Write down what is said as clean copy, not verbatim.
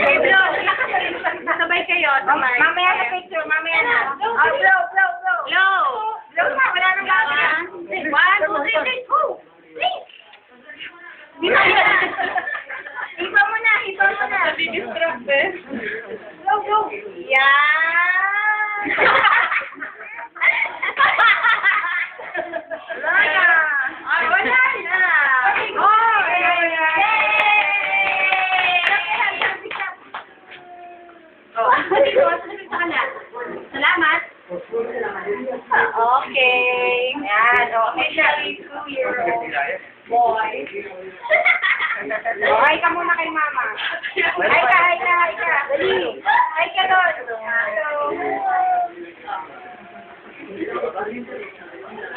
Okay, blow. Sabay kayo, sabay. Mamaya na picture, mamaya na. Blow. Blow na, wala nang gagawin. 1, 2, 3, go. Please. Iba mo na. Didistract eh. Go. Yan. Wala na. Salamat. Okay. Yan. Okay, Shelly. 2-year-old boy. Ay ka muna kay mama. Ay ka. Dali.